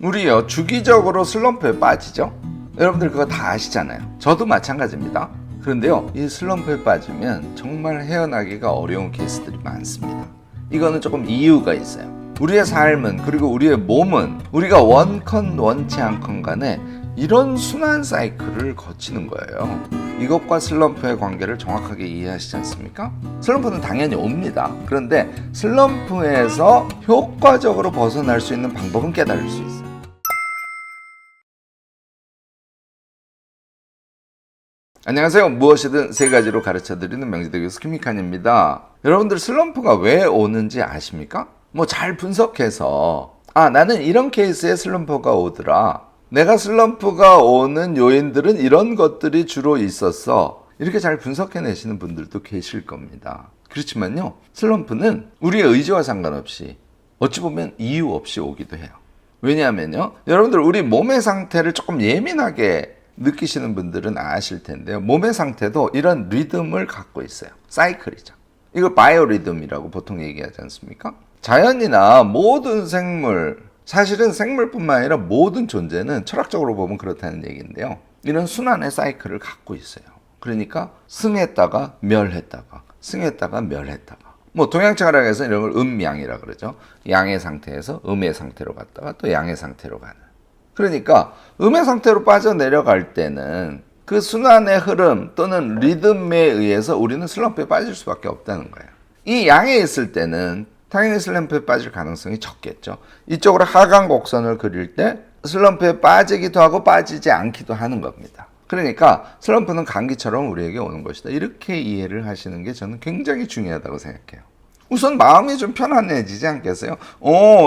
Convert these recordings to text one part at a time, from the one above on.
우리요 주기적으로 슬럼프에 빠지죠. 여러분들 그거 다 아시잖아요. 저도 마찬가지입니다. 그런데요 이 슬럼프에 빠지면 정말 헤어나기가 어려운 케이스들이 많습니다. 이거는 조금 이유가 있어요. 우리의 삶은 그리고 우리의 몸은 우리가 원컨 원치 않건 간에 이런 순환 사이클을 거치는 거예요. 이것과 슬럼프의 관계를 정확하게 이해하시지 않습니까? 슬럼프는 당연히 옵니다. 그런데 슬럼프에서 효과적으로 벗어날 수 있는 방법은 깨달을 수 있어요. 안녕하세요. 무엇이든 세 가지로 가르쳐드리는 명지대 교수 김익환입니다. 여러분들 슬럼프가 왜 오는지 아십니까? 잘 분석해서 나는 이런 케이스에 슬럼프가 오더라. 내가 슬럼프가 오는 요인들은 이런 것들이 주로 있었어. 이렇게 잘 분석해내시는 분들도 계실 겁니다. 그렇지만요. 슬럼프는 우리의 의지와 상관없이 어찌 보면 이유 없이 오기도 해요. 왜냐하면요. 여러분들 우리 몸의 상태를 조금 예민하게 느끼시는 분들은 아실 텐데요. 몸의 상태도 이런 리듬을 갖고 있어요. 사이클이죠. 이걸 바이오리듬이라고 보통 얘기하지 않습니까? 자연이나 모든 생물, 사실은 생물뿐만 아니라 모든 존재는 철학적으로 보면 그렇다는 얘기인데요. 이런 순환의 사이클을 갖고 있어요. 그러니까 승했다가 멸했다가 승했다가 멸했다가 동양철학에서 이런 걸 음양이라 그러죠. 양의 상태에서 음의 상태로 갔다가 또 양의 상태로 가는. 그러니까 음의 상태로 빠져내려갈 때는 그 순환의 흐름 또는 리듬에 의해서 우리는 슬럼프에 빠질 수밖에 없다는 거예요. 이 양에 있을 때는 당연히 슬럼프에 빠질 가능성이 적겠죠. 이쪽으로 하강 곡선을 그릴 때 슬럼프에 빠지기도 하고 빠지지 않기도 하는 겁니다. 그러니까 슬럼프는 감기처럼 우리에게 오는 것이다. 이렇게 이해를 하시는 게 저는 굉장히 중요하다고 생각해요. 우선 마음이 좀 편안해지지 않겠어요?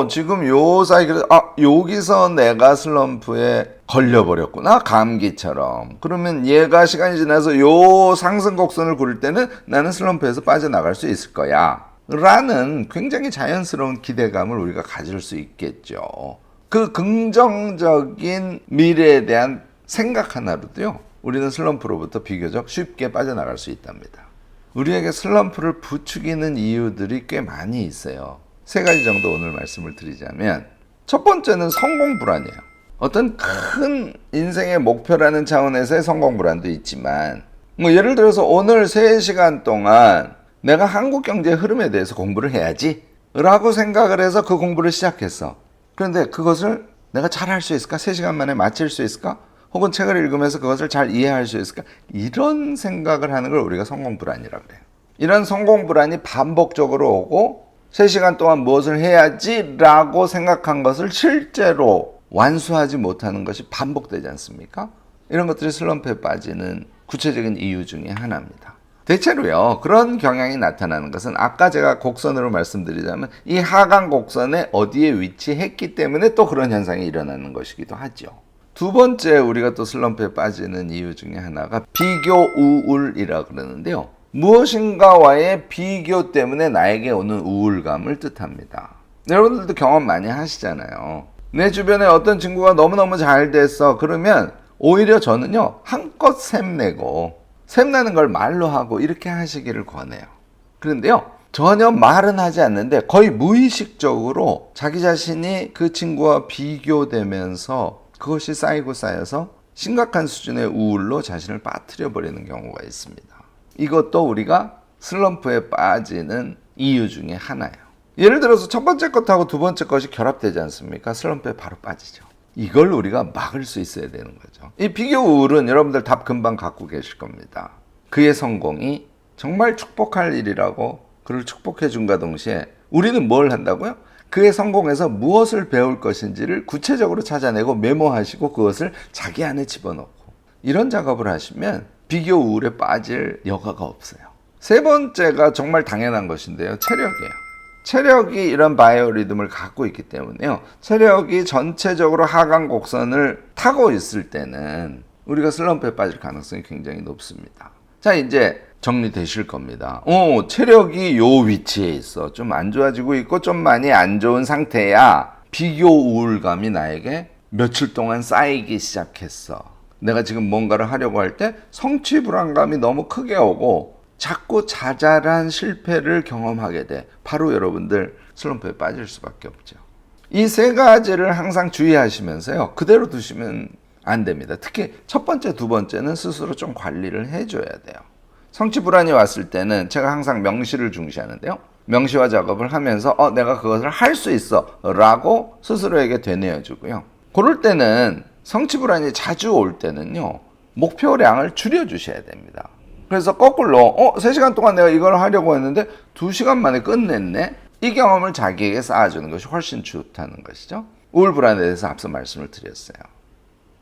지금 요 사이클에 여기서 내가 슬럼프에 걸려버렸구나. 감기처럼. 그러면 얘가 시간이 지나서 요 상승 곡선을 그릴 때는 나는 슬럼프에서 빠져나갈 수 있을 거야. 라는 굉장히 자연스러운 기대감을 우리가 가질 수 있겠죠. 그 긍정적인 미래에 대한 생각 하나로도요. 우리는 슬럼프로부터 비교적 쉽게 빠져나갈 수 있답니다. 우리에게 슬럼프를 부추기는 이유들이 꽤 많이 있어요. 세 가지 정도 오늘 말씀을 드리자면 첫 번째는 성공 불안이에요. 어떤 큰 인생의 목표라는 차원에서의 성공 불안도 있지만 예를 들어서 오늘 3시간 동안 내가 한국 경제의 흐름에 대해서 공부를 해야지 라고 생각을 해서 그 공부를 시작했어. 그런데 그것을 내가 잘 할 수 있을까? 3시간 만에 마칠 수 있을까? 혹은 책을 읽으면서 그것을 잘 이해할 수 있을까? 이런 생각을 하는 걸 우리가 성공불안이라고 그래요. 이런 성공불안이 반복적으로 오고 3시간 동안 무엇을 해야지 라고 생각한 것을 실제로 완수하지 못하는 것이 반복되지 않습니까? 이런 것들이 슬럼프에 빠지는 구체적인 이유 중에 하나입니다. 대체로요, 그런 경향이 나타나는 것은 아까 제가 곡선으로 말씀드리자면 이 하강 곡선에 어디에 위치했기 때문에 또 그런 현상이 일어나는 것이기도 하죠. 두 번째 우리가 또 슬럼프에 빠지는 이유 중에 하나가 비교 우울이라고 그러는데요. 무엇인가와의 비교 때문에 나에게 오는 우울감을 뜻합니다. 여러분들도 경험 많이 하시잖아요. 내 주변에 어떤 친구가 너무너무 잘 됐어. 그러면 오히려 저는요, 한껏 샘내고 샘나는 걸 말로 하고 이렇게 하시기를 권해요. 그런데요, 전혀 말은 하지 않는데 거의 무의식적으로 자기 자신이 그 친구와 비교되면서 그것이 쌓이고 쌓여서 심각한 수준의 우울로 자신을 빠뜨려 버리는 경우가 있습니다. 이것도 우리가 슬럼프에 빠지는 이유 중에 하나예요. 예를 들어서 첫 번째 것하고 두 번째 것이 결합되지 않습니까? 슬럼프에 바로 빠지죠. 이걸 우리가 막을 수 있어야 되는 거죠. 이 비교 우울은 여러분들 답 금방 갖고 계실 겁니다. 그의 성공이 정말 축복할 일이라고 그를 축복해 준과 동시에 우리는 뭘 한다고요? 그의 성공에서 무엇을 배울 것인지를 구체적으로 찾아내고 메모하시고 그것을 자기 안에 집어넣고 이런 작업을 하시면 비교 우울에 빠질 여가가 없어요. 세 번째가 정말 당연한 것인데요. 체력이에요. 체력이 이런 바이오리듬을 갖고 있기 때문에요. 체력이 전체적으로 하강 곡선을 타고 있을 때는 우리가 슬럼프에 빠질 가능성이 굉장히 높습니다. 자, 이제 정리되실 겁니다. 체력이 요 위치에 있어. 좀 안 좋아지고 있고 좀 많이 안 좋은 상태야. 비교 우울감이 나에게 며칠 동안 쌓이기 시작했어. 내가 지금 뭔가를 하려고 할 때 성취 불안감이 너무 크게 오고 자꾸 자잘한 실패를 경험하게 돼. 바로 여러분들 슬럼프에 빠질 수밖에 없죠. 이 세 가지를 항상 주의하시면서요. 그대로 두시면 안 됩니다. 특히 첫 번째, 두 번째는 스스로 좀 관리를 해줘야 돼요. 성취 불안이 왔을 때는 제가 항상 명시를 중시하는데요. 명시화 작업을 하면서 내가 그것을 할 수 있어 라고 스스로에게 되뇌어주고요. 그럴 때는 성취 불안이 자주 올 때는요. 목표량을 줄여주셔야 됩니다. 그래서 거꾸로 3시간 동안 내가 이걸 하려고 했는데 2시간 만에 끝냈네. 이 경험을 자기에게 쌓아주는 것이 훨씬 좋다는 것이죠. 우울 불안에 대해서 앞서 말씀을 드렸어요.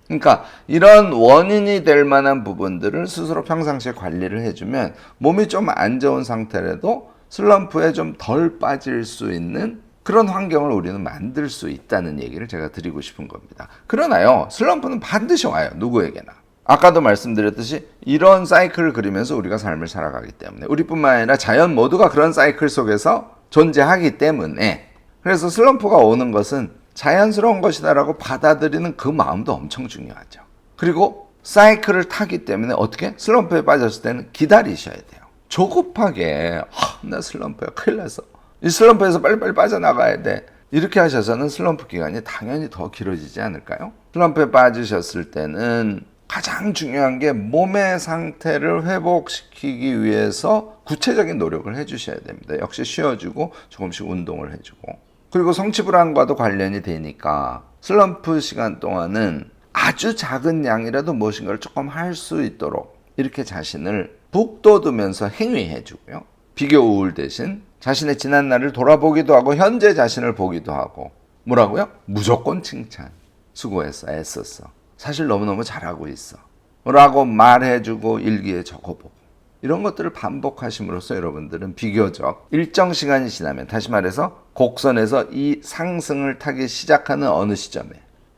그러니까 이런 원인이 될 만한 부분들을 스스로 평상시에 관리를 해주면 몸이 좀 안 좋은 상태라도 슬럼프에 좀 덜 빠질 수 있는 그런 환경을 우리는 만들 수 있다는 얘기를 제가 드리고 싶은 겁니다. 그러나요, 슬럼프는 반드시 와요. 누구에게나. 아까도 말씀드렸듯이 이런 사이클을 그리면서 우리가 삶을 살아가기 때문에 우리뿐만 아니라 자연 모두가 그런 사이클 속에서 존재하기 때문에 그래서 슬럼프가 오는 것은 자연스러운 것이다라고 받아들이는 그 마음도 엄청 중요하죠. 그리고 사이클을 타기 때문에 어떻게? 슬럼프에 빠졌을 때는 기다리셔야 돼요. 조급하게 나 슬럼프야 큰일 났어. 이 슬럼프에서 빨리빨리 빠져나가야 돼. 이렇게 하셔서는 슬럼프 기간이 당연히 더 길어지지 않을까요? 슬럼프에 빠지셨을 때는 가장 중요한 게 몸의 상태를 회복시키기 위해서 구체적인 노력을 해주셔야 됩니다. 역시 쉬어주고 조금씩 운동을 해주고 그리고 성취 불안과도 관련이 되니까 슬럼프 시간 동안은 아주 작은 양이라도 무엇인가를 조금 할 수 있도록 이렇게 자신을 북돋우면서 행위해주고요. 비교 우울 대신 자신의 지난 날을 돌아보기도 하고 현재 자신을 보기도 하고 뭐라고요? 무조건 칭찬. 수고했어, 애썼어. 사실 너무너무 잘하고 있어 라고 말해주고 일기에 적어보고 이런 것들을 반복하심으로써 여러분들은 비교적 일정 시간이 지나면 다시 말해서 곡선에서 이 상승을 타기 시작하는 어느 시점에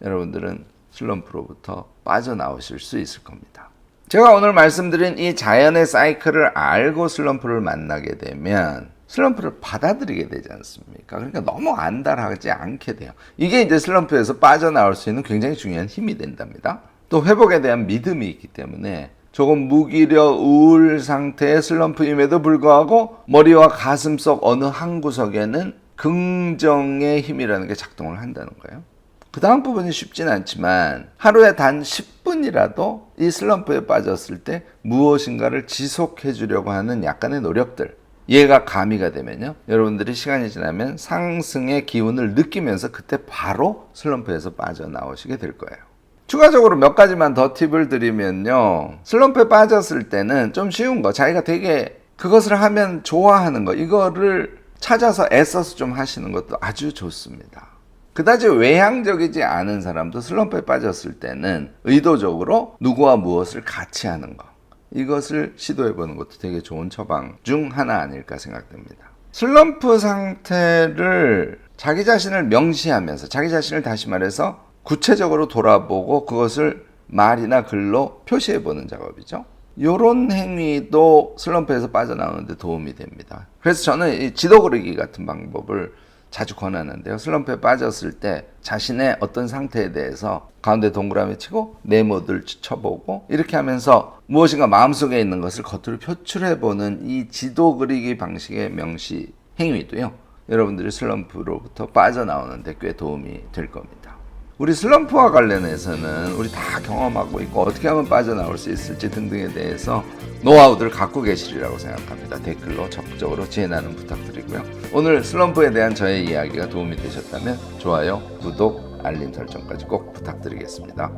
여러분들은 슬럼프로부터 빠져나오실 수 있을 겁니다. 제가 오늘 말씀드린 이 자연의 사이클을 알고 슬럼프를 만나게 되면 슬럼프를 받아들이게 되지 않습니까? 그러니까 너무 안달하지 않게 돼요. 이게 이제 슬럼프에서 빠져나올 수 있는 굉장히 중요한 힘이 된답니다. 또 회복에 대한 믿음이 있기 때문에 조금 무기력 우울 상태의 슬럼프임에도 불구하고 머리와 가슴 속 어느 한 구석에는 긍정의 힘이라는 게 작동을 한다는 거예요. 그 다음 부분이 쉽진 않지만 하루에 단 10분이라도 이 슬럼프에 빠졌을 때 무엇인가를 지속해 주려고 하는 약간의 노력들 얘가 가미가 되면요. 여러분들이 시간이 지나면 상승의 기운을 느끼면서 그때 바로 슬럼프에서 빠져나오시게 될 거예요. 추가적으로 몇 가지만 더 팁을 드리면요. 슬럼프에 빠졌을 때는 좀 쉬운 거, 자기가 되게 그것을 하면 좋아하는 거, 이거를 찾아서 애써서 좀 하시는 것도 아주 좋습니다. 그다지 외향적이지 않은 사람도 슬럼프에 빠졌을 때는 의도적으로 누구와 무엇을 같이 하는 거, 이것을 시도해보는 것도 되게 좋은 처방 중 하나 아닐까 생각됩니다. 슬럼프 상태를 자기 자신을 명시하면서 자기 자신을 다시 말해서 구체적으로 돌아보고 그것을 말이나 글로 표시해보는 작업이죠. 이런 행위도 슬럼프에서 빠져나오는데 도움이 됩니다. 그래서 저는 이 지도 그리기 같은 방법을 자주 권하는데요. 슬럼프에 빠졌을 때 자신의 어떤 상태에 대해서 가운데 동그라미 치고 네모들 쳐보고 이렇게 하면서 무엇인가 마음속에 있는 것을 겉으로 표출해보는 이 지도 그리기 방식의 명시 행위도요. 여러분들이 슬럼프로부터 빠져나오는 데 꽤 도움이 될 겁니다. 우리 슬럼프와 관련해서는 우리 다 경험하고 있고 어떻게 하면 빠져나올 수 있을지 등등에 대해서 노하우들을 갖고 계시리라고 생각합니다. 댓글로 적극적으로 지혜 나눔 부탁드리고요. 오늘 슬럼프에 대한 저의 이야기가 도움이 되셨다면 좋아요, 구독, 알림 설정까지 꼭 부탁드리겠습니다.